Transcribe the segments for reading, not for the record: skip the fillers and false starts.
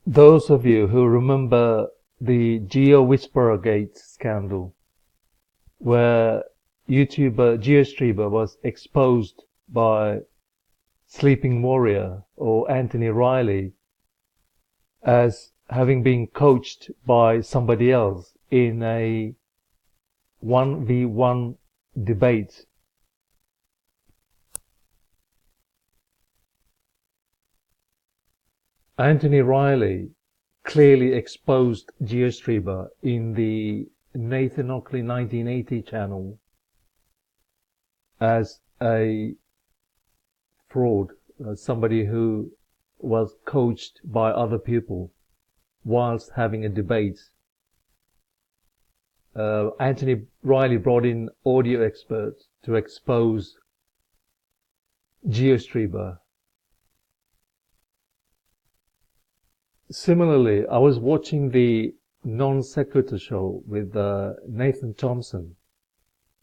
Those of you who remember the Geo Whisperer Gate scandal, where YouTuber GeoStreamer was exposed by Sleeping Warrior or Anthony Riley as having been coached by somebody else in a 1v1 debate. Anthony Riley clearly exposed GeoStreamer in the Nathan Ockley 1980 channel as a fraud, somebody who was coached by other people whilst having a debate. Anthony Riley brought in audio experts to expose GeoStreamer. Similarly, I was watching the Non Sequitur Show with Nathan Thompson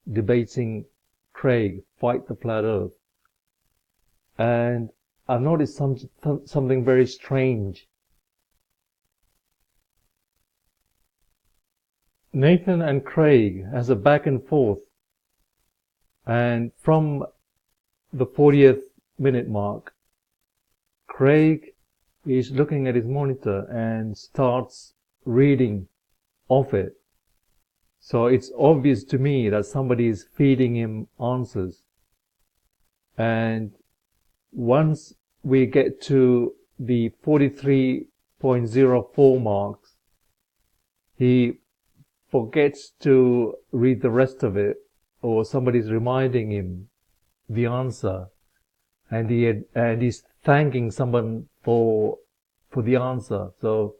debating Craig, Fight the Flat Earth. And I've noticed something very strange. Nathan and Craig has a back and forth, and from the 40th minute mark, Craig is looking at his monitor and starts reading off it. So it's obvious to me that somebody is feeding him answers. And once we get to the 43.04 marks, he forgets to read the rest of it, or somebody's reminding him the answer, and he's thanking someone for the answer. So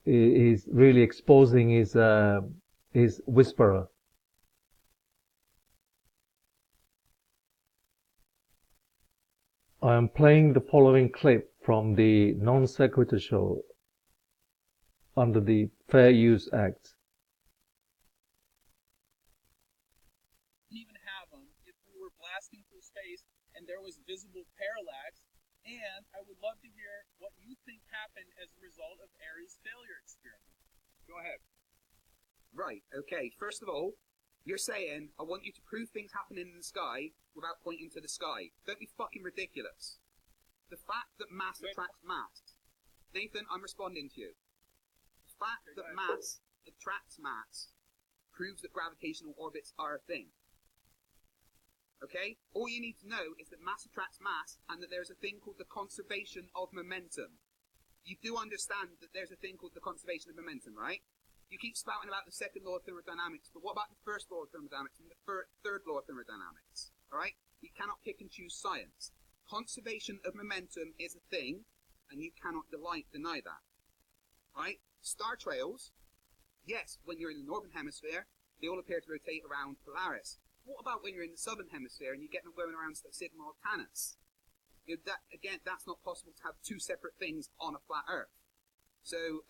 he's really exposing his whisperer. I am playing the following clip from the Non Sequitur Show under the Fair Use Act. Even have them if we were blasting through space and there was visible parallax, and I would love to hear what you think happened as a result of Airy's failure experiment. Go ahead. Right, okay. First of all, you're saying, I want you to prove things happening in the sky without pointing to the sky. Don't be fucking ridiculous. The fact that mass attracts mass. Nathan, I'm responding to you. The fact that mass attracts mass proves that gravitational orbits are a thing. Okay? All you need to know is that mass attracts mass and that there's a thing called the conservation of momentum. You do understand that there's a thing called the conservation of momentum, right? You keep spouting about the second law of thermodynamics, but what about the first law of thermodynamics and the third law of thermodynamics? Alright? You cannot pick and choose science. Conservation of momentum is a thing, and you cannot deny that. Right? Star trails, yes, when you're in the northern hemisphere, they all appear to rotate around Polaris. What about when you're in the southern hemisphere and you get them going around Sigma Octantis? You know, that's not possible to have two separate things on a flat Earth. So,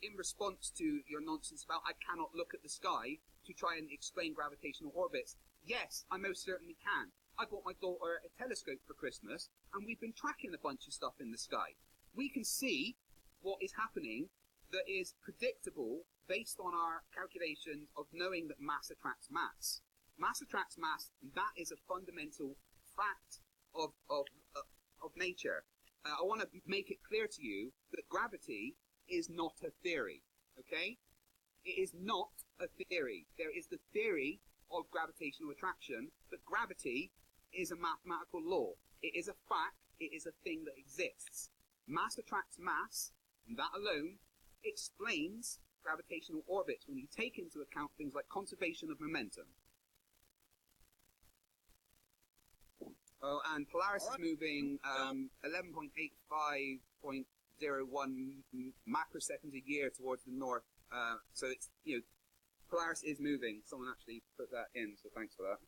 in response to your nonsense about I cannot look at the sky to try and explain gravitational orbits, yes, I most certainly can. I bought my daughter a telescope for Christmas, and we've been tracking a bunch of stuff in the sky. We can see what is happening that is predictable based on our calculations of knowing that mass attracts mass. Mass attracts mass, and that is a fundamental fact of nature. I want to make it clear to you that gravity is not a theory, okay? It is not a theory. There is the theory of gravitational attraction, but gravity is a mathematical law. It is a fact. It is a thing that exists. Mass attracts mass, and that alone explains gravitational orbits when you take into account things like conservation of momentum. Oh, and Polaris is moving 11.85.01 macroseconds a year towards the north. So it's, Polaris is moving. Someone actually put that in, so thanks for that.